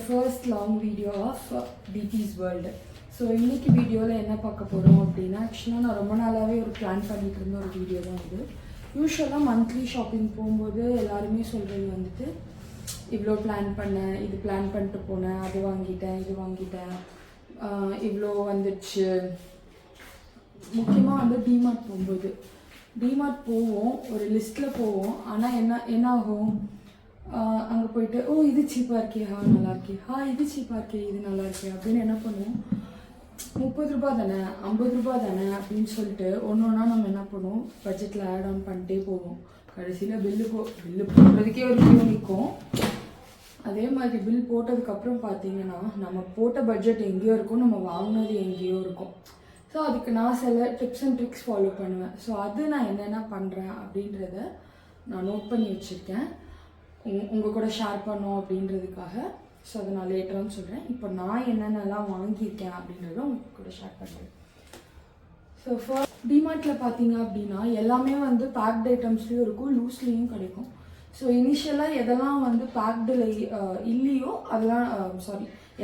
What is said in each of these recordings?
first long video of DT's world. So இன்றைக்கி வீடியோவில் என்ன பார்க்க போகிறோம் அப்படின்னா, ஆக்சுவலாக நான் ரொம்ப நாளாகவே ஒரு பிளான் பண்ணிகிட்டு இருந்த ஒரு வீடியோ தான் இது. யூஸ்வலாக மந்த்லி ஷாப்பிங் போகும்போது எல்லாருமே சொல்கிறது வந்துட்டு, இவ்வளோ பிளான் பண்ணேன், இது பிளான் பண்ணிட்டு போனேன், அது வாங்கிட்டேன், இது வாங்கிட்டேன், இவ்வளோ வந்துடுச்சு. முக்கியமாக வந்து டிமார்ட் போகும்போது, டிமார்ட் போவோம், ஒரு லிஸ்ட்டில் போவோம். ஆனால் என்ன ஆகும், அங்கே போயிட்டு இது சீப்பாக இருக்கே, நல்லா இருக்கே, இது சீப்பாக இருக்கே, இது நல்லா இருக்கே அப்படின்னு என்ன பண்ணுவோம், 30 ரூபா தானே, 50 ரூபா தானே அப்படின்னு சொல்லிட்டு ஒன்றா நம்ம என்ன பண்ணுவோம், பட்ஜெட்டில் ஆட் ஆன் பண்ணிட்டே போவோம். கடைசியில் பில்லு போடுறதுக்கே ஒரு கியூ நிற்கும். அதே மாதிரி பில் போட்டதுக்கப்புறம் பார்த்தீங்கன்னா நம்ம போட்ட பட்ஜெட் எங்கேயோ இருக்கும், நம்ம வாங்கினது எங்கேயோ இருக்கும். ஸோ அதுக்கு நான் சில டிப்ஸ் அண்ட் ட்ரிக்ஸ் ஃபாலோ பண்ணுவேன். ஸோ அது நான் என்னென்ன பண்ணுறேன் அப்படின்றத நான் நோட் பண்ணி வச்சுருக்கேன், உங்கள் கூட ஷேர் பண்ணோம் அப்படின்றதுக்காக. ஸோ அதை நான் லேட்டரான்னு சொல்கிறேன். இப்போ நான் என்னென்னலாம் வாங்கியிருக்கேன் அப்படின்றத உங்கள் கூட ஷேர் பண்ணுறேன். ஸோ ஃபர்ஸ்ட் டிமார்ட்டில் பார்த்தீங்க அப்படின்னா எல்லாமே வந்து பேக்ட் ஐட்டம்ஸ்லேயும் இருக்கும், லூஸ்லேயும் கிடைக்கும். ஸோ இனிஷியலாக எதெல்லாம் வந்து பேக்டில் இல்லையோ அதெல்லாம்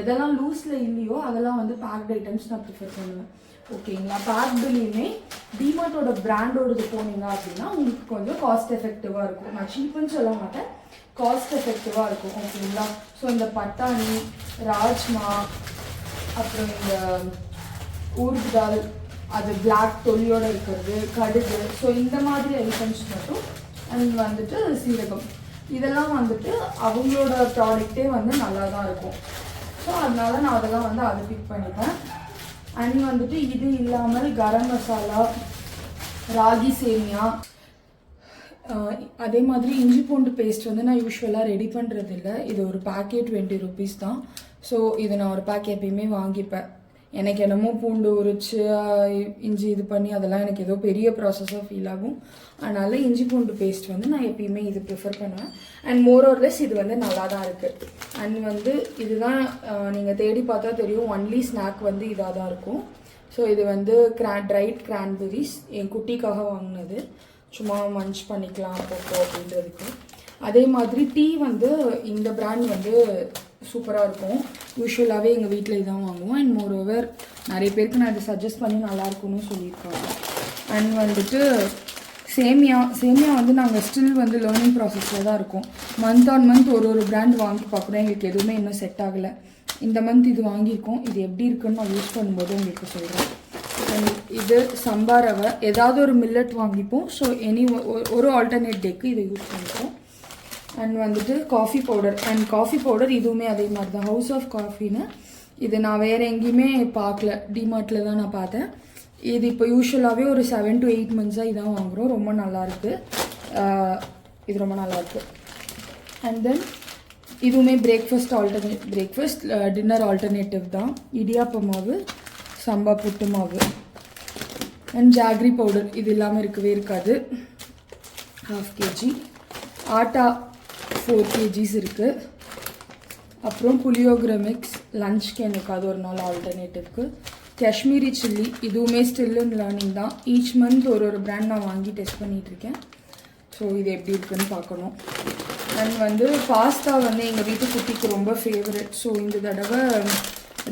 எதெல்லாம் லூஸில் இல்லையோ அதெல்லாம் வந்து பேக்ட் ஐட்டம்ஸ் நான் ப்ரிஃபர் பண்ணுவேன். ஓகேங்களா, பேக்டுலேயுமே டிமார்ட்டோட பிராண்டோடது போனீங்க அப்படின்னா உங்களுக்கு கொஞ்சம் காஸ்ட் எஃபெக்டிவாக இருக்கும். நான் சீப்புன்னு சொல்ல மாட்டேன், காஸ்ட் எஃபெக்டிவாக இருக்கும். ஓகேங்களா, ஸோ இந்த பட்டாணி, ராஜ்மா, அப்புறம் இந்த ஊர்து தால், அது பிளாக் தொலியோடு இருக்கிறது, கடுகு, ஸோ இந்த மாதிரி ஐட்டம்ஸ் மட்டும். அண்ட் வந்துட்டு சீரகம், இதெல்லாம் வந்துட்டு அவங்களோட ப்ராடக்டே வந்து நல்லா தான் இருக்கும். ஸோ அதனால நான் அதெல்லாம் வந்து அதை பிக் பண்ணிப்பேன். அண்ட் வந்துட்டு இது இல்லாமல் கரம் மசாலா, ராகி சேமியா, அதே மாதிரி இஞ்சி பூண்டு பேஸ்ட் வந்து நான் யூஸ்வலாக ரெடி பண்ணுறது இல்லை. இது ஒரு பேக்கெட் 20 rupees தான். ஸோ இதை நான் ஒரு பேக் எப்பயுமே வாங்கிப்பேன். எனக்கு என்னமோ பூண்டு உரிச்சு இஞ்சி இது பண்ணி அதெல்லாம் எனக்கு ஏதோ பெரிய ப்ராசஸாக ஃபீல் ஆகும். அதனால் இஞ்சி பூண்டு பேஸ்ட் வந்து நான் எப்பயுமே இது ப்ரிஃபர் பண்ணுவேன். அண்ட் மோர் ஆர் லெஸ் இது வந்து நல்லா தான் இருக்குது. அண்ட் வந்து இதுதான் நீங்கள் தேடி பார்த்தா தெரியும், ஒன்லி ஸ்நாக் வந்து இதாக தான் இருக்கும். ஸோ இது வந்து ட்ரைட் கிரான்பெரிஸ் என் குட்டிக்காக வாங்கினது, சும்மா மஞ்ச் பண்ணிக்கலாம் அப்பப்போ அப்படின்றதுக்கு. அதே மாதிரி டீ வந்து இந்த பிராண்ட் வந்து சூப்பராக இருக்கும். யூஸ்வலாகவே எங்கள் வீட்டில் இதான் வாங்குவோம். அண்ட் மோர் ஓவர் நிறைய பேருக்கு நான் இதை சஜஸ்ட் பண்ணி நல்லாயிருக்கும்னு சொல்லியிருக்காங்க. அண்ட் வந்துட்டு சேமியா வந்து நாங்கள் ஸ்டில் வந்து லேர்னிங் ப்ராசஸில் தான் இருக்கோம். மந்த் ஆன் மந்த் ஒரு பிராண்ட் வாங்கி பார்க்குறோம், எங்களுக்கு எதுவுமே இன்னும் செட் ஆகலை. இந்த மந்த் இது வாங்கியிருக்கோம், இது எப்படி இருக்குன்னு நான் யூஸ் பண்ணும்போது உங்களுக்கு சொல்கிறேன். இது சம்பா ரவை, ஏதாவது ஒரு மில்லட் வாங்கிப்போம். ஸோ ஒரு ஆல்டர்னேட் டேக்கு இதை யூஸ் பண்ணிப்போம். அண்ட் வந்துட்டு காஃபி பவுடர் இதுவுமே அதே மாதிரி தான், ஹவுஸ் ஆஃப் காஃபின்னு. இது நான் வேறு எங்கேயுமே பார்க்கல, டிமார்ட்டில் தான் நான் பார்த்தேன். இது இப்போ யூஸ்வலாகவே ஒரு 7 to 8 months இதான் வாங்குகிறோம். ரொம்ப நல்லாயிருக்கு, இது ரொம்ப நல்லாயிருக்கு. அண்ட் தென் இதுவுமே டின்னர் ஆல்டர்னேட்டிவ் தான். இடியாப்ப மாவு, சம்பா புட்டு மாவு, அண்ட் ஜாக்ரி பவுடர் இது இல்லாமல் இருக்கவே இருக்காது, 1/2 kg. ஆட்டா 4 kgs இருக்குது. அப்புறம் புளியோகரை மிக்ஸ், லஞ்ச்க்கு எனக்கு அது ஒரு நாள் ஆல்டர்னேட்டிவ்க்கு. காஷ்மீரி சில்லி, இதுவுமே ஸ்டில் இன் லேர்னிங் தான். ஈச் மந்த் ஒரு பிராண்ட் நான் வாங்கி டெஸ்ட் பண்ணிகிட்ருக்கேன். ஸோ இது எப்படி இருக்குன்னு பார்க்கணும். அண்ட் வந்து பாஸ்தா வந்து எங்கள் வீட்டு குட்டிக்கு ரொம்ப ஃபேவரட். ஸோ இந்த தடவை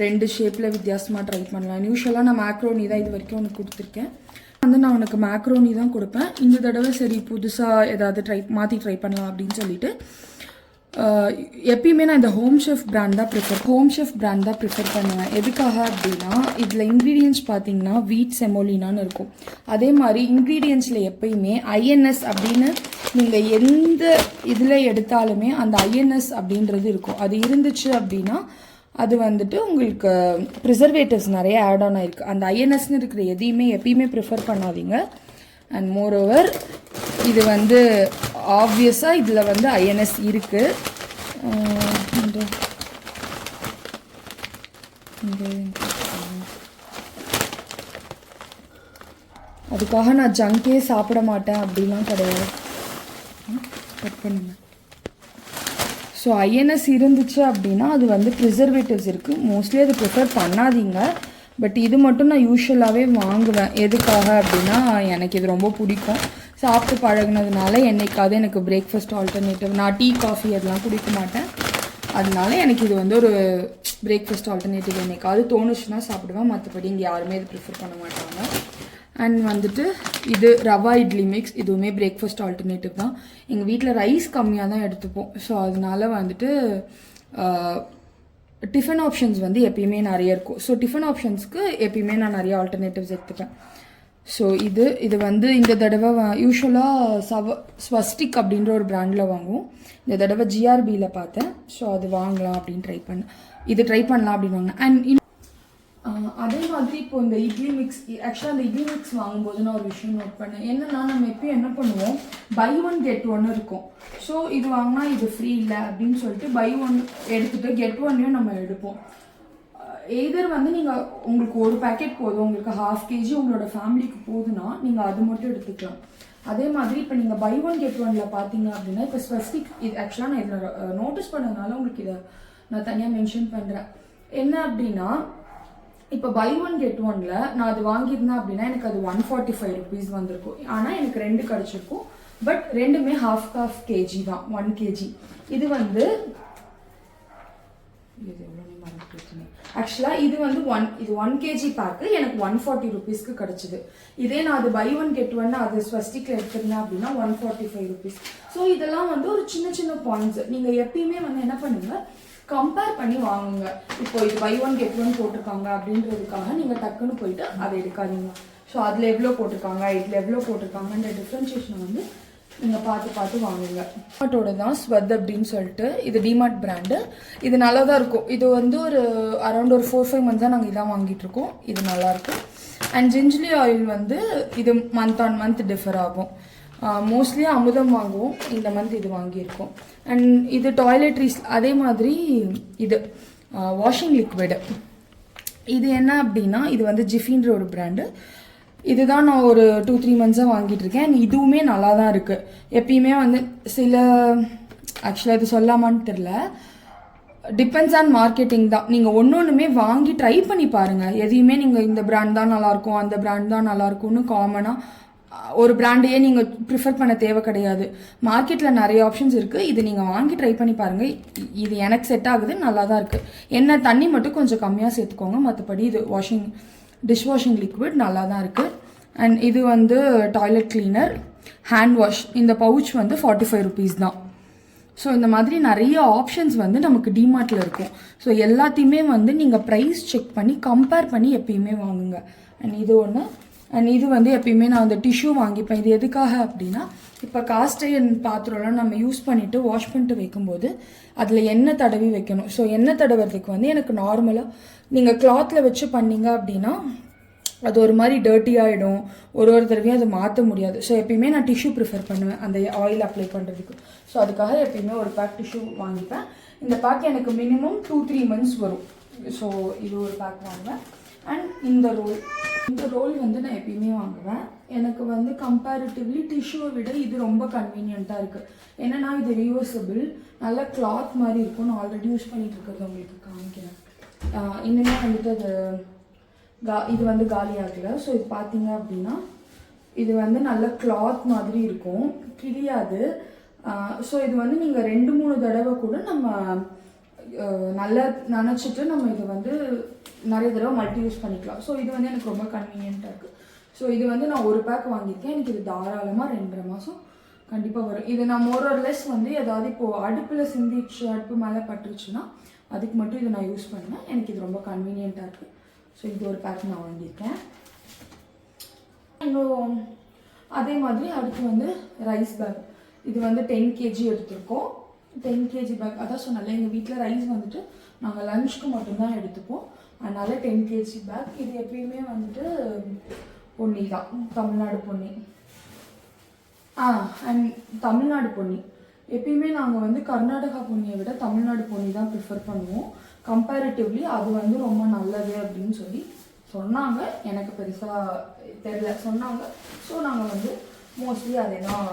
2 ஷேப்பில் வித்தியாசமாக ட்ரை பண்ணலாம். யூஸ்வலாக நான் மேக்ரோனி தான் இது வரைக்கும் உனக்கு கொடுத்துருக்கேன். நான் உனக்கு மேக்ரோனி தான் கொடுப்பேன். இந்த தடவை சரி புதுசாக ஏதாவது மாற்றி ட்ரை பண்ணலாம் அப்படின்னு சொல்லிட்டு எப்பயுமே நான் இந்த ஹோம் ஷெஃப் பிராண்ட் தான் ப்ரிஃபர் பண்ணுவேன். எதுக்காக அப்படின்னா இதில் இன்க்ரீடியன்ட்ஸ் பார்த்தீங்கன்னா வீட் செமோலினான்னு இருக்கும். அதே மாதிரி இன்க்ரீடியன்ட்ஸில் எப்பயுமே ஐஎன்எஸ் அப்படின்னு நீங்கள் எந்த இதில் எடுத்தாலுமே அந்த ஐஎன்எஸ் அப்படின்றது இருக்கும். அது இருந்துச்சு அப்படின்னா அது வந்துட்டு உங்களுக்கு ப்ரிசர்வேட்டிவ்ஸ் நிறைய ஆட் ஆன் ஆகிருக்கு. அந்த ஐஎன்எஸ்ன்னு இருக்கிற எதையுமே எப்பயுமே ப்ரிஃபர் பண்ணாதீங்க. அண்ட் மோர் ஓவர் இது வந்து ஆப்வியஸாக இதில் வந்து ஐஎன்எஸ் இருக்குது. அதுக்காக நான் ஜங்கே சாப்பிட மாட்டேன் அப்படின்லாம் கிடையாது. கட் பண்ணுங்க. ஸோ ஐஎன்எஸ் இருந்துச்சு அப்படின்னா அது வந்து ப்ரிசர்வேட்டிவ்ஸ் இருக்குது. மோஸ்ட்லி அது ப்ரிஃபர் பண்ணாதீங்க. பட் இது மட்டும் நான் யூஸ்வலாகவே வாங்குவேன். எதுக்காக அப்படின்னா எனக்கு இது ரொம்ப பிடிக்கும். சாப்பிட்டு பழகினதுனால என்னைக்காவது எனக்கு பிரேக்ஃபாஸ்ட் ஆல்டர்னேட்டிவ், நான் டீ காஃபி அதெல்லாம் குடிக்க மாட்டேன். அதனால எனக்கு இது வந்து ஒரு பிரேக்ஃபாஸ்ட் ஆல்டர்னேட்டிவ். என்னைக்காவது தோணுச்சுன்னா சாப்பிடுவேன், மற்றபடி இங்கே யாருமே இது ப்ரிஃபர் பண்ண மாட்டாங்க. அண்ட் வந்துட்டு இது ரவா இட்லி மிக்ஸ், இதுவுமே பிரேக்ஃபாஸ்ட் ஆல்டர்னேட்டிவ் தான். எங்கள் வீட்டில் ரைஸ் கம்மியாக தான் எடுத்துப்போம். ஸோ அதனால வந்துட்டு டிஃபன் ஆப்ஷன்ஸ் வந்து எப்பயுமே நிறைய இருக்கும். ஸோ டிஃபன் ஆப்ஷன்ஸ்க்கு எப்பயுமே நான் நிறைய ஆல்டர்னேட்டிவ்ஸ் எடுத்துப்பேன். ஸோ இது வந்து இந்த தடவை யூஸ்வலாக ஸ்வஸ்டிக் அப்படின்ற ஒரு பிராண்டில் வாங்குவோம். இந்த தடவை ஜிஆர்பியில் பார்த்தேன். ஸோ அது வாங்கலாம் அப்படின்னு ட்ரை பண்ணலாம் அப்படின்னு வாங்கினேன். அண்ட் அதே மாதிரி இப்போ இந்த இட்லி மிக்ஸ், ஆக்சுவலாக அந்த இட்லி மிக்ஸ் வாங்கும்போது நான் ஒரு விஷயம் நோட் பண்ணேன். என்னன்னா, நம்ம எப்பயும் என்ன பண்ணுவோம், பை ஒன் கெட் ஒன் இருக்கும். ஸோ இது வாங்கினா இது ஃப்ரீ இல்லை அப்படின்னு சொல்லிட்டு பை ஒன் எடுத்துகிட்டு கெட் ஒன்னையும் நம்ம எடுப்போம். எய்தர் வந்து நீங்கள் உங்களுக்கு ஒரு பேக்கெட் போதும், உங்களுக்கு 1/2 kg உங்களோட ஃபேமிலிக்கு போதுன்னா நீங்கள் அது மட்டும் எடுத்துக்கலாம். அதே மாதிரி இப்போ நீங்கள் பை ஒன் கெட் ஒனில் பார்த்தீங்க அப்படின்னா, இப்போ ஸ்பெசிஃபிக் இது ஆக்சுவலாக நான் இதில் நோட்டீஸ் பண்ணதுனால உங்களுக்கு இதை நான் தனியாக மென்ஷன் பண்ணுறேன். என்ன அப்படின்னா, இப்போ பை ஒன் கெட் ஒன்ல நான் அது வாங்கியிருந்தேன் அப்படின்னா எனக்கு அது 145 rupees வந்திருக்கும். ஆனால் எனக்கு 2 கிடச்சிருக்கும். பட் ரெண்டுமே 1/2 kg தான், 1 kg. இது வந்து ஆக்சுவலாக இது வந்து 1 kg பேக்கு எனக்கு 140 rupeesக்கு கிடச்சிது. இதே நான் அது பை ஒன் கெட் ஒன் அது ஸ்வஸ்டிக்கில் எடுத்திருந்தேன் அப்படின்னா 145 rupees. ஸோ இதெல்லாம் வந்து ஒரு சின்ன சின்ன பாயிண்ட்ஸ். நீங்கள் எப்பயுமே வந்து என்ன பண்ணுங்க, கம்பேர் பண்ணி வாங்குங்க. இப்போ இது பை ஒன் கெட் ஒன் போட்டிருக்காங்க அப்படின்றதுக்காக நீங்கள் டக்குன்னு போயிட்டு அதை எடுக்காதீங்க. ஸோ அதில் எவ்வளோ போட்டிருக்காங்க, இதில் எவ்வளோ போட்டிருக்காங்கன்ற டிஃப்ரென்ஷியேஷனை வந்து நீங்கள் பார்த்து வாங்குங்க. டிமார்ட்டோட தான் ஸ்வத் அப்படின்னு சொல்லிட்டு, இது டிமார்ட் பிராண்டு. இது நல்லா தான் இருக்கும். இது வந்து ஒரு அரௌண்ட் ஒரு 4-5 months தான் நாங்கள் இதான் வாங்கிட்டு இருக்கோம். இது நல்லாயிருக்கும். அண்ட் ஜிஞ்சலி ஆயில் வந்து இது மந்த் ஆன் மந்த் டிஃபர் ஆகும். மோஸ்ட்லி அமுதம் வாங்குவோம், இந்த மந்த் இது வாங்கியிருக்கோம். அண்ட் இது டாய்லெட்ரிஸ், அதே மாதிரி இது வாஷிங் லிக்விடு. இது என்ன அப்படின்னா, இது வந்து ஜிஃபின்ற ஒரு பிராண்டு. இதுதான் நான் ஒரு 2-3 months வாங்கிட்டு இருக்கேன். அண்ட் இதுவுமே நல்லா தான் இருக்குது. எப்பயுமே வந்து சில ஆக்சுவலாக இது சொல்லாமான்னு தெரில, டிபெண்ட்ஸ் ஆன் மார்க்கெட்டிங் தான். நீங்கள் ஒன்றுமே வாங்கி ட்ரை பண்ணி பாருங்கள். எதையுமே நீங்கள் இந்த பிராண்ட் தான் நல்லாயிருக்கும், அந்த பிராண்ட் தான் நல்லாயிருக்கும்னு காமனாக ஒரு பிராண்டையே நீங்கள் ப்ரிஃபர் பண்ண தேவை கிடையாது. மார்க்கெட்டில் நிறைய ஆப்ஷன்ஸ் இருக்குது. இது நீங்கள் வாங்கி ட்ரை பண்ணி பாருங்கள். இது எனக்கு செட் ஆகுது, நல்லா தான் இருக்குது. என்ன தண்ணி மட்டும் கொஞ்சம் கம்மியாக சேர்த்துக்கோங்க, மற்றபடி இது டிஷ் வாஷிங் லிக்விட் நல்லா தான் இருக்குது. அண்ட் இது வந்து டாய்லெட் கிளீனர், ஹேண்ட் வாஷ். இந்த பவுச் வந்து 45 rupees தான். ஸோ இந்த மாதிரி நிறைய ஆப்ஷன்ஸ் வந்து நமக்கு டிமார்ட்டில் இருக்கும். ஸோ எல்லாத்தையுமே வந்து நீங்கள் ப்ரைஸ் செக் பண்ணி கம்பேர் பண்ணி எப்பயுமே வாங்குங்க. அண்ட் இது ஒன்று. அண்ட் இது வந்து எப்பயுமே நான் அந்த டிஷ்யூ வாங்கிப்பேன். இது எதுக்காக அப்படின்னா, இப்போ காஸ்ட் அயர்ன் பாத்திரம்லாம் நம்ம யூஸ் பண்ணிவிட்டு வாஷ் பண்ணிட்டு வைக்கும்போது அதில் எண்ணெய் தடவி வைக்கணும். ஸோ எண்ணெய் தடவுறதுக்கு வந்து எனக்கு நார்மலாக நீங்கள் கிளாத்தில் வச்சு பண்ணீங்க அப்படின்னா அது ஒரு மாதிரி டர்ட்டி ஆகிடும். ஒரு தடவையும் அதை மாற்ற முடியாது. ஸோ எப்பயுமே நான் டிஷ்யூ ப்ரிஃபர் பண்ணுவேன் அந்த ஆயில் அப்ளை பண்ணுறதுக்கு. ஸோ அதுக்காக எப்பயுமே ஒரு பேக் டிஷ்யூ வாங்கிப்பேன். இந்த பேக் எனக்கு மினிமம் 2-3 months வரும். ஸோ இது ஒரு பேக் வாங்குவேன். அண்ட் இந்த ரோல் வந்து நான் எப்பயுமே வாங்குவேன். எனக்கு வந்து கம்பேரிட்டிவ்லி டிஷ்யூவை விட இது ரொம்ப கன்வீனியண்ட்டாக இருக்குது. ஏன்னா இது ரியூசபிள், நல்ல கிளாத் மாதிரி இருக்கும். நான் ஆல்ரெடி யூஸ் பண்ணிட்டு இருக்கிறது உங்களுக்கு காமிக்கிறேன். இன்னுமே வந்துட்டு இது வந்து காலி ஆகலை. ஸோ இது பார்த்தீங்க அப்படின்னா இது வந்து நல்ல கிளாத் மாதிரி இருக்கும், கிழியாது. ஸோ இது வந்து நீங்கள் 2-3 தடவை கூட நம்ம நல்லா நினச்சிட்டு நம்ம இதை வந்து நிறைய தடவை மல்டி யூஸ் பண்ணிக்கலாம். ஸோ இது வந்து எனக்கு ரொம்ப கன்வீனியண்ட்டாக இருக்குது. ஸோ இது வந்து நான் ஒரு பேக் வாங்கியிருக்கேன். எனக்கு இது தாராளமாக 2.5 மாதம் கண்டிப்பாக வரும். இது நான் மோரர்லெஸ் வந்து ஏதாவது இப்போது அடுப்பில் சிந்திச்சு அடுப்பு மேலே பட்டுருச்சுன்னா அதுக்கு மட்டும் இதை நான் யூஸ் பண்ணுவேன். எனக்கு இது ரொம்ப கன்வீனியண்ட்டாக இருக்குது. ஸோ இது ஒரு பேக் நான் வாங்கியிருக்கேன். இன்னும் அதே மாதிரி அடுத்து வந்து ரைஸ் பேக். இது வந்து 10 kg எடுத்திருக்கோம். 10 kg பேக். அதான் சொன்னால எங்கள் வீட்டில் ரைஸ் வந்துட்டு நாங்கள் லஞ்சுக்கு மட்டும்தான் எடுத்துப்போம். அதனால் 10 kg பேக். இது எப்பயுமே வந்துட்டு பொன்னி தான், தமிழ்நாடு பொன்னி. அண்ட் தமிழ்நாடு பொன்னி எப்பயுமே நாங்கள் வந்து கர்நாடகா பொன்னியை விட தமிழ்நாடு பொன்னி தான் ப்ரிஃபர் பண்ணுவோம். கம்பேரிட்டிவ்லி அது வந்து ரொம்ப நல்லது அப்படின்னு சொல்லி சொன்னாங்க. எனக்கு பெருசாக தெரியல, சொன்னாங்க. ஸோ நாங்கள் வந்து மோஸ்ட்லி அதை தான்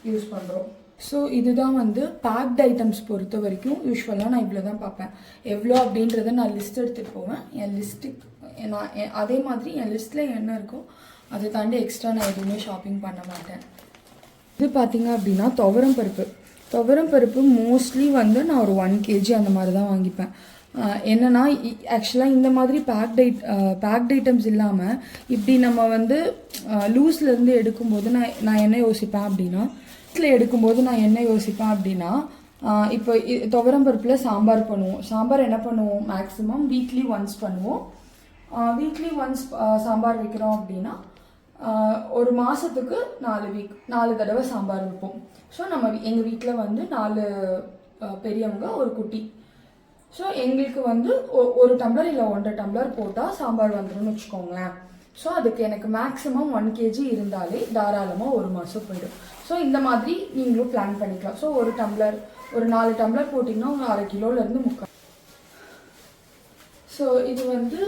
யூஸ் பண்ணுறோம். ஸோ இதுதான் வந்து பேக்ட் ஐட்டம்ஸ் பொறுத்த வரைக்கும் யூஸ்வலாக நான் இவ்வளோ தான் பார்ப்பேன். எவ்வளோ அப்படின்றத நான் லிஸ்ட் எடுத்துகிட்டு போவேன். என் லிஸ்ட்டுக்கு நான் அதே மாதிரி என் லிஸ்ட்டில் என்ன இருக்கோ அதை தாண்டி எக்ஸ்ட்ரா நான் எதுவுமே ஷாப்பிங் பண்ண மாட்டேன். இது பார்த்திங்க அப்படின்னா துவரம் பருப்பு. துவரம் பருப்பு மோஸ்ட்லி வந்து நான் ஒரு 1 kg அந்த மாதிரி தான் வாங்கிப்பேன். என்னென்னா ஆக்சுவலாக இந்த மாதிரி பேக்ட் ஐட்டம்ஸ் இல்லாமல் இப்படி நம்ம வந்து லூஸ்லேருந்து எடுக்கும்போது நான் என்ன யோசிப்பேன் அப்படின்னா, வீட்டில் எடுக்கும்போது நான் என்ன யோசிப்பேன் அப்படின்னா, இப்போ துவரம் பருப்பில் சாம்பார் பண்ணுவோம். சாம்பார் என்ன பண்ணுவோம், மேக்ஸிமம் வீக்லி ஒன்ஸ் பண்ணுவோம். வீக்லி ஒன்ஸ் சாம்பார் வைக்கிறோம் அப்படின்னா ஒரு மாதத்துக்கு 4 தடவை சாம்பார் வைப்போம். ஸோ எங்கள் வீட்டில் வந்து 4 பெரியவங்க ஒரு குட்டி. ஸோ எங்களுக்கு வந்து 1 டம்ளர் இல்லை 1.5 டம்ளர் போட்டால் சாம்பார் வந்துடும்னு வச்சுக்கோங்களேன். ஸோ அதுக்கு எனக்கு மேக்ஸிமம் 1 kg இருந்தாலே தாராளமாக ஒரு மாதம் போயிடும். ஸோ இந்த மாதிரி நீங்களும் பிளான் பண்ணிக்கலாம். ஸோ ஒரு 4 டம்ளர் போட்டிங்கன்னா ஒரு 1/2 கிலோலேருந்து 3/4. ஸோ இது வந்து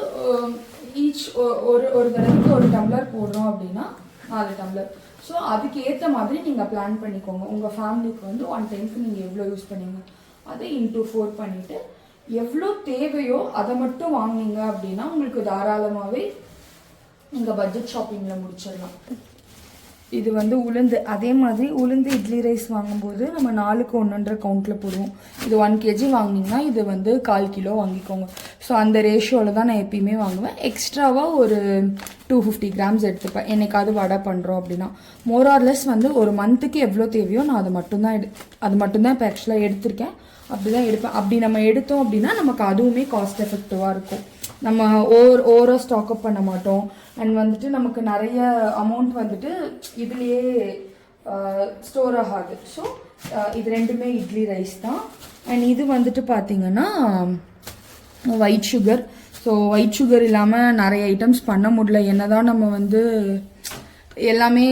ஒரு தடவைக்கு 1 டம்ளர் போடுறோம் அப்படின்னா 4 டம்ளர். ஸோ அதுக்கு ஏற்ற மாதிரி நீங்கள் பிளான் பண்ணிக்கோங்க. உங்கள் ஃபேமிலிக்கு வந்து 1 டைமுக்கு நீங்கள் எவ்வளோ யூஸ் பண்ணுவீங்க அதை into 4 பண்ணிவிட்டு எவ்வளோ தேவையோ அதை மட்டும் வாங்கினீங்க அப்படின்னா உங்களுக்கு தாராளமாகவே நீங்கள் பட்ஜெட் ஷாப்பிங்கில் முடிச்சிடலாம். இது வந்து உளுந்து, அதே மாதிரி உளுந்து இட்லி ரைஸ் வாங்கும்போது நம்ம 4க்கு 1.5 கவுண்டில் போடுவோம். இது 1 kg வாங்கினீங்கன்னா இது வந்து 1/4 கிலோ வாங்கிக்கோங்க. ஸோ அந்த ரேஷியோவில் தான் நான் எப்பயுமே வாங்குவேன். எக்ஸ்ட்ராவாக ஒரு 250 கிராம்ஸ் எடுத்துப்பேன். என்னைக்காவது வடை பண்ணுறோம் அப்படின்னா. மோரார்லெஸ் வந்து ஒரு மந்த்துக்கு எவ்வளோ தேவையோ நான் அது மட்டும்தான் இப்போ ஆக்சுவலாக எடுத்திருக்கேன். அப்படி தான் எடுப்பேன். அப்படி நம்ம எடுத்தோம் அப்படின்னா நமக்கு அதுவுமே காஸ்ட் எஃபெக்டிவாக இருக்கும். நம்ம ஓவராக ஸ்டாக்அப் பண்ண மாட்டோம். அண்ட் வந்துட்டு நமக்கு நிறைய அமௌண்ட் வந்துட்டு இதுலேயே ஸ்டோர் ஆகாது. ஸோ இது ரெண்டுமே இட்லி ரைஸ் தான். அண்ட் இது வந்துட்டு பார்த்திங்கன்னா white sugar. So white sugar இல்லாமல் நிறைய ஐட்டம்ஸ் பண்ண முடியல. என்ன தான் நம்ம வந்து எல்லாமே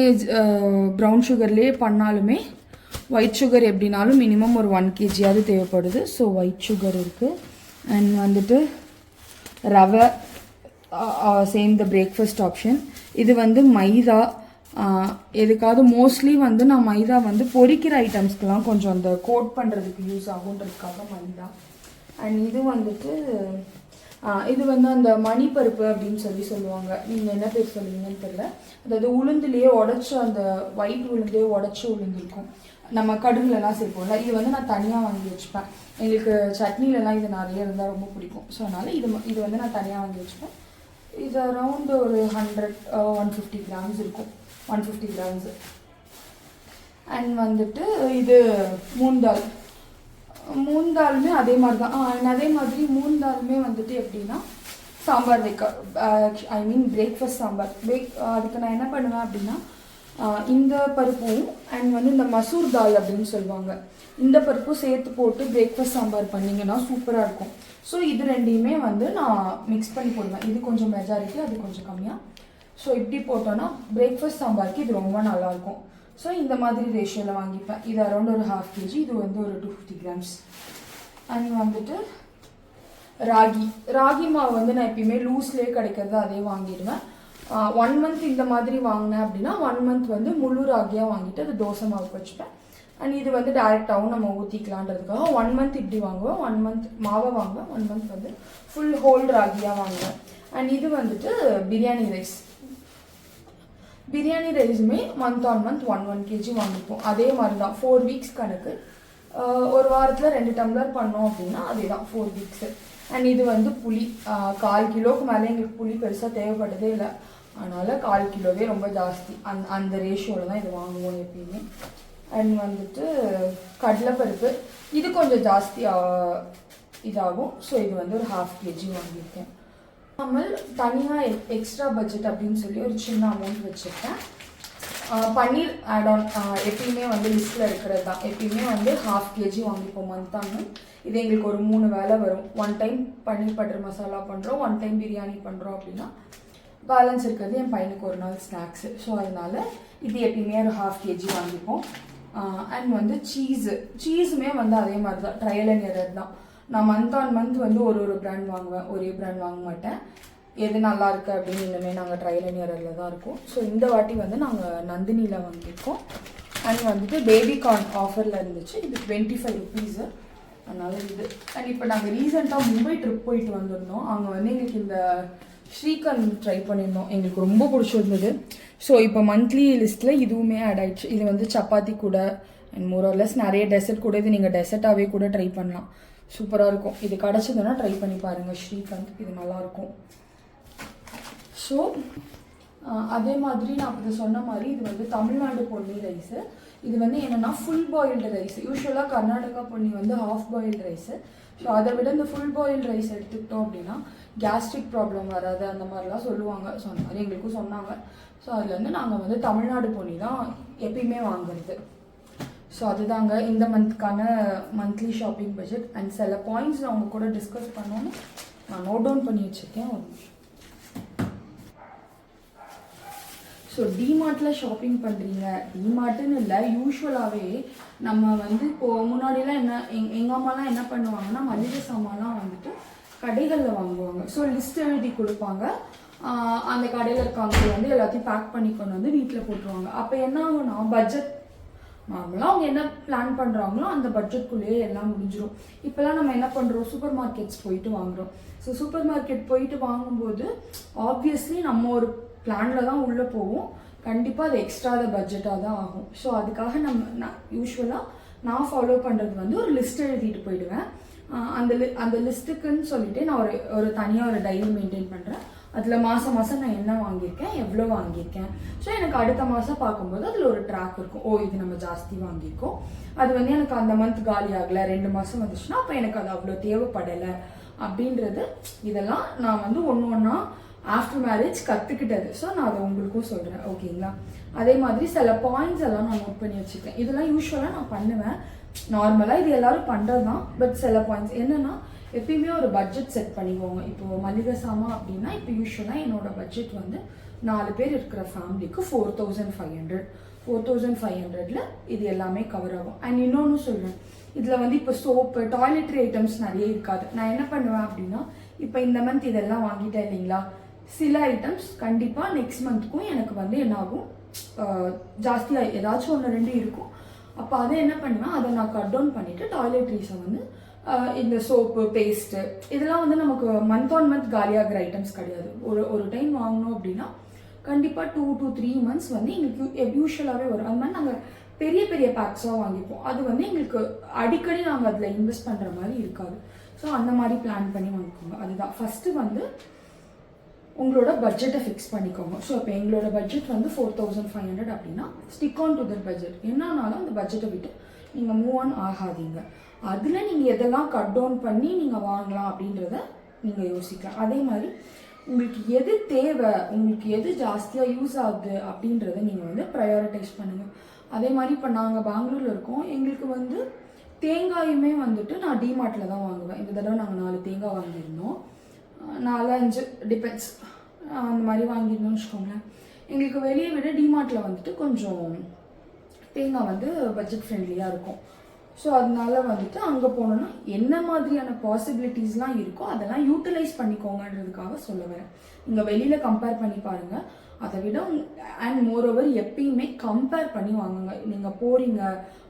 ப்ரௌன் சுகர்லேயே பண்ணாலுமே ஒயிட் சுகர் எப்படினாலும் மினிமம் ஒரு 1 kg தேவைப்படுது. ஸோ ஒயிட் சுகர் இருக்குது. அண்ட் வந்துட்டு ரவை, சேம் த பிரேக்ஃபாஸ்ட் ஆப்ஷன். இது வந்து மைதா. எதுக்காவது மோஸ்ட்லி வந்து நான் மைதா வந்து பொரிக்கிற ஐட்டம்ஸ்க்கெலாம் கொஞ்சம் அந்த கோட் பண்ணுறதுக்கு யூஸ் ஆகுன்றதுக்காக மைதா. அண்ட் இது வந்துட்டு இது வந்து அந்த மணிப்பருப்பு அப்படின்னு சொல்லுவாங்க. நீங்கள் என்ன பேர் சொல்லுவீங்கன்னு தெரியல. அதாவது உளுந்துலேயே உடச்ச அந்த ஒயிட் உளுந்துலேயே உடச்ச உளுந்து இருக்கும். நம்ம கடுகுலலாம் சேர்ப்போம்ல. இது வந்து நான் தனியாக வாங்கி வச்சுப்பேன். எங்களுக்கு சட்னிலலாம் இது நிறைய இருந்தால் ரொம்ப பிடிக்கும். ஸோ அதனால் இது வந்து நான் தனியாக வாங்கி வச்சுப்பேன். இது அரவுண்ட் ஒரு 150 கிராம்ஸ் இருக்கும். 150 கிராம்ஸு. அண்ட் வந்துட்டு இது மூந்தாலுமே அதே மாதிரி தான். அதே மாதிரி மூந்தாலுமே வந்துட்டு எப்படின்னா சாம்பார் பிரேக்ஃபாஸ்ட் சாம்பார். அதுக்கு நான் என்ன பண்ணுவேன் அப்படின்னா இந்த பருப்பும் அண்ட் வந்து இந்த மசூர் தால் அப்படின்னு சொல்லுவாங்க, இந்த பருப்பும் சேர்த்து போட்டு பிரேக்ஃபாஸ்ட் சாம்பார் பண்ணிங்கன்னா சூப்பராக இருக்கும். ஸோ இது ரெண்டையுமே வந்து நான் மிக்ஸ் பண்ணி போடுவேன். இது கொஞ்சம் மெஜாரிட்டி, அது கொஞ்சம் கம்மியாக. ஸோ இப்படி போட்டோன்னா பிரேக்ஃபாஸ்ட் சாம்பாருக்கு இது ரொம்ப நல்லாயிருக்கும். ஸோ இந்த மாதிரி ரேஷியோவில் வாங்கிப்பேன். இது அரௌண்ட் ஒரு 1/2 kg. இது வந்து ஒரு 250 கிராம்ஸ். அண்ட் வந்துட்டு ராகி மாவு வந்து நான் எப்பயுமே லூஸ்லேயே கிடைக்கிறது அதே வாங்கிடுவேன். 1 மந்த் இந்த மாதிரி வாங்கினேன் அப்படின்னா 1 மந்த் வந்து முழு ராகியாக வாங்கிட்டு அது தோசை மாவுக்கு வச்சுப்பேன். அண்ட் இது வந்து டைரெக்டாகவும் நம்ம ஊற்றிக்கலான்றதுக்காக 1 மந்த் இப்படி வாங்குவேன். 1 மந்த் மாவை வாங்குவேன். 1 மந்த் வந்து ஃபுல் ஹோல் ராகியாக வாங்குவேன். அண்ட் இது வந்துட்டு பிரியாணி ரைஸுமே மந்த் ஆன் மந்த் 1 kg வாங்கிப்போம். அதே மாதிரி தான் 4 வீக்ஸ் கணக்கு. ஒரு வாரத்தில் 2 டம்ளர் பண்ணோம் அப்படின்னா அதே தான் 4 வீக்ஸு. அண்ட் இது வந்து புளி 1/4 கிலோவுக்கு மேலே எங்களுக்கு புளி பெருசாக தேவைப்பட்டதே இல்லை. அதனால் 1/4 கிலோவே ரொம்ப ஜாஸ்தி. அந்த ரேஷியோவில் தான் இது வாங்குவோம் எப்பயுமே. அண்ட் வந்துட்டு கடலைப்பருப்பு, இது கொஞ்சம் ஜாஸ்தி இதாகும். ஸோ இது வந்து ஒரு 1/2 kg வாங்கியிருக்கேன். நார்மல் தனியாக எக்ஸ்ட்ரா பட்ஜெட் அப்படின்னு சொல்லி ஒரு சின்ன அமௌண்ட் வச்சுருக்கேன். பன்னீர் ஆட் ஆன் எப்பயுமே வந்து லிஸ்ட்டில் இருக்கிறது தான். எப்பயுமே வந்து 1/2 kg வாங்கிப்போம் மந்த் ஆன் மந்த். இது எங்களுக்கு ஒரு 3 வேலை வரும். 1 டைம் பன்னீர் பட்டர் மசாலா பண்ணுறோம், 1 டைம் பிரியாணி பண்ணுறோம் அப்படின்னா பேலன்ஸ் இருக்கிறது என் பையனுக்கு ஒரு நாள் ஸ்நாக்ஸு. ஸோ அதனால் இது எப்பயுமே ஒரு 1/2 kg வாங்கிப்போம். அண்ட் வந்து சீஸுமே வந்து அதே மாதிரி தான், ட்ரையல் அண்ட் எரர் தான். நான் மந்த் ஆன் மந்த் வந்து ஒரு பிராண்ட் வாங்குவேன், ஒரே பிராண்ட் வாங்க மாட்டேன். எது நல்லா இருக்குது அப்படின்னு இன்னுமே நாங்கள் ட்ரையல் அண்ட் எரரில் தான் இருக்கோம். ஸோ இந்த வாட்டி வந்து நாங்கள் நந்தினியில் வாங்கியிருக்கோம். அண்ட் வந்துட்டு பேபிகார்ன் ஆஃபரில் இருந்துச்சு. இது 25 ருபீஸு. அதனால் இது. அண்ட் இப்போ நாங்கள் ரீசெண்டாக மும்பை ட்ரிப் போயிட்டு வந்திருந்தோம். அங்கே வந்து எங்களுக்கு இந்த ஸ்ரீகந்த் ட்ரை பண்ணியிருந்தோம். எங்களுக்கு ரொம்ப பிடிச்சிருந்தது. ஸோ இப்போ மந்த்லி லிஸ்ட்டில் இதுவுமே ஆட் ஆயிடுச்சு. இது வந்து சப்பாத்தி கூட அண்ட் மோரர்லெஸ் நிறைய டெசர்ட் கூட இது நீங்கள் டெசர்ட்டாகவே கூட ட்ரை பண்ணலாம். சூப்பராக இருக்கும். இது கிடச்சதுன்னா ட்ரை பண்ணி பாருங்கள் ஸ்ரீகாந்த், இது நல்லாயிருக்கும். ஸோ அதே மாதிரி நான் அப்படி சொன்ன மாதிரி இது வந்து தமிழ்நாடு பொன்னி ரைஸு. இது வந்து என்னென்னா ஃபுல் பாயில்டு ரைஸ். யூஸ்வலாக கர்நாடகா பொன்னி வந்து ஹாஃப் பாயில்டு ரைஸு. ஸோ அதை விட இந்த ஃபுல் பாயில்டு ரைஸ் எடுத்துக்கிட்டோம் அப்படின்னா கேஸ்ட்ரிக் ப்ராப்ளம் வராது அந்த மாதிரிலாம் சொல்லுவாங்க. ஸோ அந்த மாதிரி எங்களுக்கும் சொன்னாங்க. ஸோ அதுலேருந்து நாங்கள் வந்து தமிழ்நாடு பொன்னி தான் எப்பயுமே வாங்குறது. ஸோ அதுதாங்க இந்த மந்த்க்கான மந்த்லி ஷாப்பிங் பட்ஜெட். அண்ட் சில பாயிண்ட்ஸ் நான் அவங்க கூட டிஸ்கஸ் பண்ணோன்னு நான் நோட் டவுன் பண்ணி வச்சுருக்கேன். ஒரு நிமிஷம். ஸோ டிமார்ட்டில் ஷாப்பிங் பண்ணுறீங்க, டிமார்ட்டுன்னு இல்லை, யூஸ்வலாகவே நம்ம வந்து இப்போது முன்னாடிலாம் என்ன எங்கள் அம்மாலாம் என்ன பண்ணுவாங்கன்னா மளிகை சாமான்லாம் வந்துட்டு கடைகளில் வாங்குவாங்க. ஸோ லிஸ்ட் எழுதி கொடுப்பாங்க. அந்த கடையில் இருக்கவங்க வந்து எல்லாத்தையும் பேக் பண்ணி கொண்டு வந்து வீட்டில் போட்டுருவாங்க. அப்போ என்ன ஆகும்னா பட்ஜெட் நார்மலாக அவங்க என்ன பிளான் பண்ணுறாங்களோ அந்த பட்ஜெட்குள்ளேயே எல்லாம் முடிஞ்சிடும். இப்போலாம் நம்ம என்ன பண்ணுறோம், சூப்பர் மார்க்கெட்ஸ் போயிட்டு வாங்குகிறோம். ஸோ சூப்பர் மார்க்கெட் போயிட்டு வாங்கும்போது ஆப்வியஸ்லி நம்ம ஒரு பிளானில் தான் உள்ளே போவோம். கண்டிப்பாக அது எக்ஸ்ட்ரா பட்ஜெட்டாக தான் ஆகும். ஸோ அதுக்காக நான் யூஸ்வலாக நான் ஃபாலோ பண்ணுறது வந்து ஒரு லிஸ்ட் எழுதிட்டு போயிடுவேன். அந்த லிஸ்ட்டுக்குன்னு சொல்லிட்டு நான் ஒரு தனியாக ஒரு டைரி மெயின்டைன் பண்ணுறேன். அதில் மாதம் நான் என்ன வாங்கியிருக்கேன், எவ்வளோ வாங்கியிருக்கேன். ஸோ எனக்கு அடுத்த மாதம் பார்க்கும்போது அதில் ஒரு ட்ராக் இருக்கும். ஓ இது நம்ம ஜாஸ்தி வாங்கியிருக்கோம், அது வந்து எனக்கு அந்த மந்த் காலி ஆகலை, 2 மாதம் வந்துச்சுன்னா அப்போ எனக்கு அது அவ்வளோ தேவைப்படலை அப்படின்றது. இதெல்லாம் நான் வந்து ஒன்றா ஆஃப்டர் மேரேஜ் கற்றுக்கிட்டது. ஸோ நான் அதை உங்களுக்கும் சொல்கிறேன், ஓகேங்களா. அதே மாதிரி சில பாயிண்ட்ஸ் எல்லாம் நான் நோட் பண்ணி வச்சுருக்கேன். இதெல்லாம் யூஸ்வலாக நான் பண்ணுவேன். நார்மலாக இது எல்லோரும் பண்ணுறது தான். பட் சில பாயிண்ட்ஸ் என்னென்னா எப்பயுமே ஒரு பட்ஜெட் செட் பண்ணிக்கோங்க. இப்போது மளிகை சாமான் அப்படின்னா இப்போ யூஸ்வலாக என்னோட பட்ஜெட் வந்து 4 பேர் இருக்கிற ஃபேமிலிக்கு 4500. 4500ல் இது எல்லாமே கவர் ஆகும். அண்ட் இன்னொன்று சொல்கிறேன், இதில் வந்து இப்போ சோப்பு டாய்லெட்ரி ஐட்டம்ஸ் நிறைய இருக்காது. நான் என்ன பண்ணுவேன் அப்படின்னா இப்போ இந்த மந்த் இதெல்லாம் வாங்கிட்டேன் இல்லைங்களா, சில ஐட்டம்ஸ் கண்டிப்பாக நெக்ஸ்ட் மந்த்துக்கும் எனக்கு வந்து என்னாகும் ஜாஸ்தியாக ஏதாச்சும் 1-2 இருக்கும். அப்போ அதை என்ன பண்ணுவேன், அதை நான் கட் டவுன் பண்ணிவிட்டு டாய்லெட்ரிஸை வந்து இந்த சோப்பு பேஸ்ட்டு இதெல்லாம் வந்து நமக்கு மந்த் ஆன் மந்த் காலியாகிற ஐட்டம்ஸ் கிடையாது. ஒரு டைம் வாங்கினோம் அப்படின்னா கண்டிப்பாக 2 to 3 months வந்து எங்களுக்கு யூஸ்வலாகவே வரும். அது மாதிரி நாங்கள் பெரிய பெரிய பேக்ஸாக வாங்கிப்போம். அது வந்து எங்களுக்கு அடிக்கடி நாங்கள் அதில் இன்வெஸ்ட் பண்ணுற மாதிரி இருக்காது. ஸோ அந்த மாதிரி பிளான் பண்ணி வாங்கிக்கோங்க. அதுதான் ஃபஸ்ட்டு வந்து உங்களோட பட்ஜெட்டை ஃபிக்ஸ் பண்ணிக்கோங்க. ஸோ இப்போ எங்களோட பட்ஜெட் வந்து 4500 அப்படின்னா stick on to that budget. என்னன்னாலும் அந்த பட்ஜெட்டை விட்டு நீங்கள் மூவ் ஆன் ஆகாதீங்க. அதில் நீங்கள் எதெல்லாம் கட் டவுன் பண்ணி நீங்கள் வாங்கலாம் அப்படின்றத நீங்கள் யோசிக்கலாம். அதே மாதிரி உங்களுக்கு எது தேவை, உங்களுக்கு எது ஜாஸ்தியாக யூஸ் ஆகுது அப்படின்றத நீங்கள் வந்து ப்ரையாரிட்டைஸ் பண்ணுங்கள். அதே மாதிரி இப்போ நாங்கள் பெங்களூரில் இருக்கோம். எங்களுக்கு வந்து தேங்காயுமே வந்துட்டு நான் டிமார்ட்டில் தான் வாங்குவேன். இந்த தடவை நாங்கள் 4 தேங்காய் வாங்கியிருந்தோம், 4-5 டிபெண்ட்ஸ் அந்த மாதிரி வாங்கியிருந்தோம்னு வச்சுக்கோங்களேன். எங்களுக்கு வெளியே விட டிமார்ட்டில் வந்துட்டு கொஞ்சம் தேங்காய் வந்து பட்ஜெட் ஃப்ரெண்ட்லியாக இருக்கும். ஸோ அதனால வந்துட்டு அங்கே போனோன்னா என்ன மாதிரியான பாசிபிலிட்டிஸ்லாம் இருக்கோ அதெல்லாம் யூட்டிலைஸ் பண்ணிக்கோங்கன்றதுக்காக சொல்ல வரேன். நீங்கள் வெளியில் கம்பேர் பண்ணி பாருங்கள். அதை விட அண்ட் மோரோவர் எப்பயுமே கம்பேர் பண்ணி வாங்குங்க. நீங்கள் போகிறீங்க,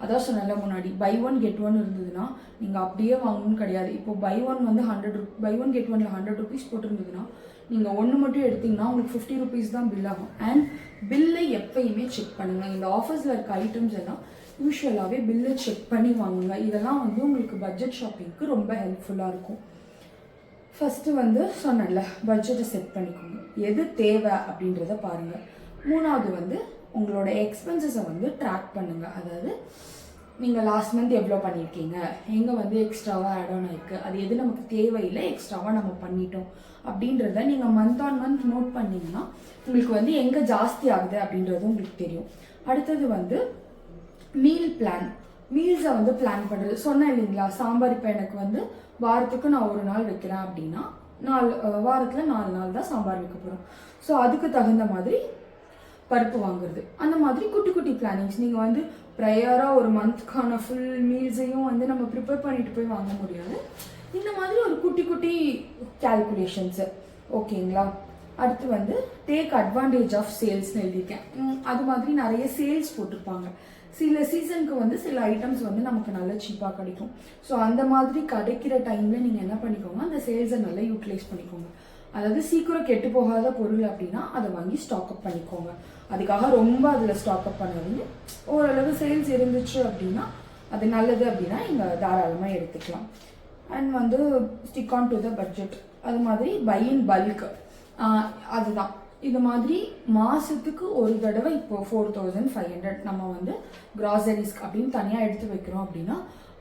அதான் சொன்னால முன்னாடி பை 1 get 1 இருந்ததுன்னா நீங்கள் அப்படியே வாங்கணும்னு கிடையாது. இப்போ பை 1 வந்து 100 get 1ல் 100 rupees போட்டிருந்ததுன்னா நீங்கள் ஒன்று மட்டும் எடுத்திங்கன்னா உங்களுக்கு 50 rupees தான் பில் ஆகும். அண்ட் பில்லை எப்பயுமே செக் பண்ணுங்கள். இந்த ஆஃபர்ஸில் இருக்க ஐட்டம்ஸ் எல்லாம் யூஸ்வலாகவே பில்லை செக் பண்ணி வாங்குங்க. இதெல்லாம் வந்து உங்களுக்கு பட்ஜெட் ஷாப்பிங்க்கு ரொம்ப ஹெல்ப்ஃபுல்லாக இருக்கும். ஃபஸ்ட்டு வந்து சொன்னல பட்ஜெட்டை செட் பண்ணிக்கோங்க, எது தேவை அப்படின்றத பாருங்கள். 3வது வந்து உங்களோட எக்ஸ்பென்சஸை வந்து ட்ராக் பண்ணுங்கள். அதாவது நீங்கள் லாஸ்ட் மந்த் எவ்வளோ பண்ணியிருக்கீங்க, எங்கே வந்து எக்ஸ்ட்ராவாக ஆட் ஆன் ஆயிருக்கு, அது எது நமக்கு தேவையில்லை எக்ஸ்ட்ராவாக நம்ம பண்ணிட்டோம் அப்படின்றத நீங்கள் மந்த் ஆன் மந்த் நோட் பண்ணிங்கன்னா உங்களுக்கு வந்து எங்கே ஜாஸ்தி ஆகுது அப்படின்றது உங்களுக்கு தெரியும். அடுத்தது வந்து மீல் பிளான். மீல்ஸை வந்து பிளான் பண்ணுறது சொன்னேன் இல்லைங்களா. சாம்பார் இப்போ எனக்கு வந்து வாரத்துக்கு நான் 1 நாள் வைக்கிறேன் அப்படின்னா வாரத்தில் 4 நாள் தான் சாம்பார் வைக்க போகிறோம். ஸோ அதுக்கு தகுந்த மாதிரி பருப்பு வாங்குறது, அந்த மாதிரி குட்டி குட்டி பிளானிங்ஸ். நீங்கள் வந்து ப்ரையராக ஒரு மந்த்க்கான ஃபுல் மீல்ஸையும் வந்து நம்ம ப்ரிப்பேர் பண்ணிட்டு போய் வாங்க முடியாது. இந்த மாதிரி ஒரு குட்டி குட்டி கேல்குலேஷன்ஸு, ஓகேங்களா. அடுத்து வந்து டேக் அட்வான்டேஜ் ஆஃப் சேல்ஸ்னு எழுதியிருக்கேன். அது மாதிரி நிறைய சேல்ஸ் போட்டிருப்பாங்க. சில சீசனுக்கு வந்து சில ஐட்டம்ஸ் வந்து நமக்கு நல்ல சீப்பாக கிடைக்கும். ஸோ அந்த மாதிரி கிடைக்கிற டைமில் நீங்கள் என்ன பண்ணிக்கோங்க, அந்த சேல்ஸை நல்லா யூட்டிலைஸ் பண்ணிக்கோங்க. அதாவது சீக்கிரம் கெட்டு போகாத பொருள் அப்படின்னா அதை வாங்கி ஸ்டாக் அப் பண்ணிக்கோங்க. அதுக்காக ரொம்ப அதில் ஸ்டாக் அப் பண்ணாதீங்க. ஓரளவு சேல்ஸ் இருந்துச்சு அப்படின்னா அது நல்லது அப்படின்னா நீங்கள் தாராளமாக எடுத்துக்கலாம். அண்ட் வந்து stick on to the budget. அது மாதிரி பை இன் பல்க், அதுதான். இது மாதிரி மாதத்துக்கு ஒரு தடவை இப்போ 4500 நம்ம வந்து கிராசரிஸ்க்கு அப்படின்னு தனியாக எடுத்து வைக்கிறோம் அப்படின்னா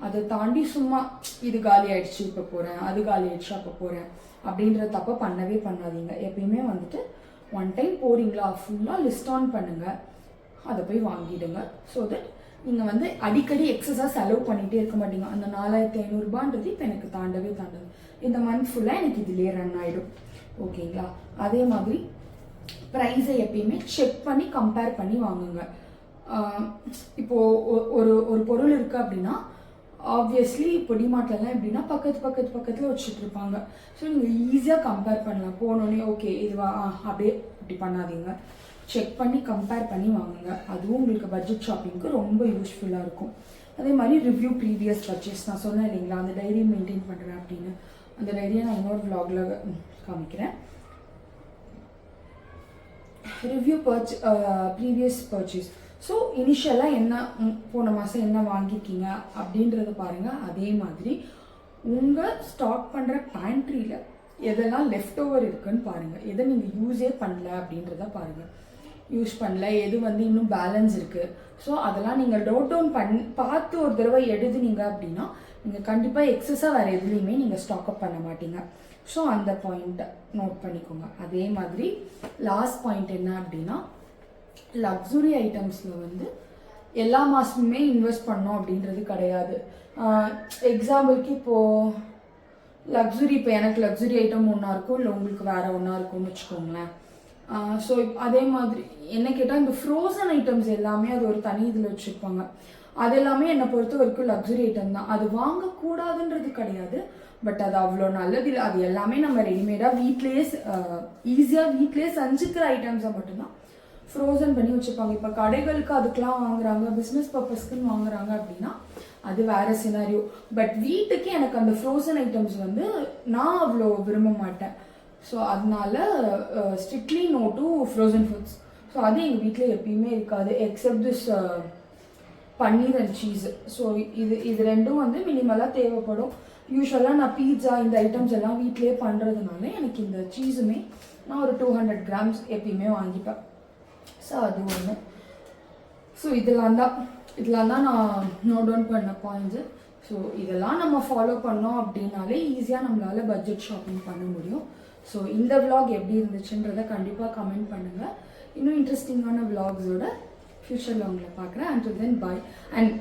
அதை தாண்டி சும்மா இது காலி ஆயிடுச்சு இப்போ போகிறேன், அது காலி ஆயிடுச்சு அப்போ போகிறேன் அப்படின்ற தப்பை பண்ணவே பண்ணாதீங்க. எப்பயுமே வந்துட்டு ஒன் டைம் போகிறீங்களா ஃபுல்லாக லிஸ்ட் ஆன் பண்ணுங்கள், அதை போய் வாங்கிடுங்க. ஸோ தட் நீங்கள் வந்து அடிக்கடி எக்ஸஸாக செலவு பண்ணிகிட்டே இருக்க மாட்டீங்க. அந்த 4500 இப்போ எனக்கு தாண்டவே தாண்டாது, இந்த மந்த் ஃபுல்லாக எனக்கு இதுலேயே ரன் ஆகிடும். ஓகேங்களா? அதே மாதிரி ப்ரைஸை எப்பயுமே செக் பண்ணி கம்பேர் பண்ணி வாங்குங்க. இப்போது ஒரு பொருள் இருக்குது அப்படின்னா ஆப்வியஸ்லி இப்போ டிமார்ட்லலாம் எப்படின்னா பக்கத்தில் வச்சுட்டு இருப்பாங்க. ஸோ நீங்கள் ஈஸியாக கம்பேர் பண்ணலாம். போனோடனே ஓகே இதுவா அப்படியே இப்படி பண்ணாதீங்க, செக் பண்ணி கம்பேர் பண்ணி வாங்குங்க. அதுவும் உங்களுக்கு பட்ஜெட் ஷாப்பிங்க்கு ரொம்ப யூஸ்ஃபுல்லாக இருக்கும். அதே மாதிரி ரிவ்யூ ப்ரீவியஸ் பர்ச்சேஸ் நான் சொன்னேன் இல்லைங்களா, அந்த டைரி மெயின்டைன் பண்ணுறேன் அப்படின்னு. அந்த டைரியை நான் இன்னொரு vlogல காமிக்கிறேன். Review previous purchase. ஸோ இனிஷியலாக என்ன போன மாதம் என்ன வாங்கியிருக்கீங்க அப்படின்றத பாருங்கள். அதே மாதிரி உங்கள் ஸ்டாக் பண்ணுற பேண்ட்ரியில் எதெல்லாம் லெஃப்ட் ஓவர் இருக்குன்னு பாருங்கள். எதை நீங்கள் யூஸே பண்ணல அப்படின்றத பாருங்கள். யூஸ் பண்ணல, எது வந்து இன்னும் பேலன்ஸ் இருக்குது. ஸோ அதெல்லாம் நீங்கள் நோட் டவுன் பார்த்து ஒரு தடவை எழுதுனீங்க அப்படின்னா நீங்கள் கண்டிப்பாக எக்ஸஸாக வேறு எதுலேயுமே நீங்கள் ஸ்டாக் அப் பண்ண மாட்டீங்க. ஸோ அந்த பாயிண்ட்டை நோட் பண்ணிக்கோங்க. அதே மாதிரி லாஸ்ட் பாயிண்ட் என்ன அப்படின்னா, லக்ஸுரி ஐட்டம்ஸில் வந்து எல்லா மாதமுமே இன்வெஸ்ட் பண்ணோம் அப்படின்றது கிடையாது. எக்ஸாம்பிளுக்கு இப்போது லக்ஸுரி, இப்போ எனக்கு லக்ஸுரி ஐட்டம் ஒன்றா இருக்கும், இல்லை உங்களுக்கு வேறு ஒன்றா இருக்கும்னு வச்சுக்கோங்களேன். ஸோ அதே மாதிரி என்ன கேட்டால் இந்த ஃப்ரோசன் ஐட்டம்ஸ் எல்லாமே அது ஒரு தனி இதில் வச்சுருப்பாங்க. அது எல்லாமே என்னை பொறுத்த வரைக்கும் லக்ஸுரி ஐட்டம் தான். அது வாங்கக்கூடாதுன்றது கிடையாது, பட் அது அவ்வளோ நல்லது இல்லை. அது எல்லாமே நம்ம ரெடிமேடாக வீட்லேயே ஈஸியாக வீட்லேயே செஞ்சுக்கிற ஐட்டம்ஸை மட்டும்தான் ஃப்ரோசன் பண்ணி வச்சுருப்பாங்க. இப்போ கடைகளுக்கு அதுக்கெலாம் வாங்குறாங்க, பிஸ்னஸ் பர்பஸ்க்குன்னு வாங்குறாங்க அப்படின்னா அது வேறு சினாரியோ. பட் வீட்டுக்கு எனக்கு அந்த ஃப்ரோசன் ஐட்டம்ஸ் வந்து நான் அவ்வளோ விரும்ப மாட்டேன். ஸோ அதனால strictly no to frozen foods. So அது எங்கள் வீட்டில் எப்பயுமே இருக்காது, except this paneer and cheese. So இது ரெண்டும் வந்து மினிமலாக தேவைப்படும். யூஸ்வலாக நான் பீட்சா இந்த ஐட்டம்ஸ் எல்லாம் வீட்டிலே பண்ணுறதுனால எனக்கு இந்த சீஸுமே நான் ஒரு 200 grams எப்பயுமே வாங்கிப்பேன். ஸோ அது ஒன்று. ஸோ இதெல்லாம் தான் நான் நோட் டவுன் பண்ண பாயிண்ட்ஸு. ஸோ இதெல்லாம் நம்ம ஃபாலோ பண்ணோம் அப்படின்னாலே ஈஸியாக நம்மளால் பட்ஜெட் ஷாப்பிங் பண்ண முடியும். ஸோ இந்த vlog எப்படி இருந்துச்சுன்றதை கண்டிப்பாக கமெண்ட் பண்ணுங்கள். இன்னும் இன்ட்ரெஸ்டிங்கான vlogsோட ஃப்யூச்சரில் உங்களை பார்க்குறேன். And then bye. அண்ட்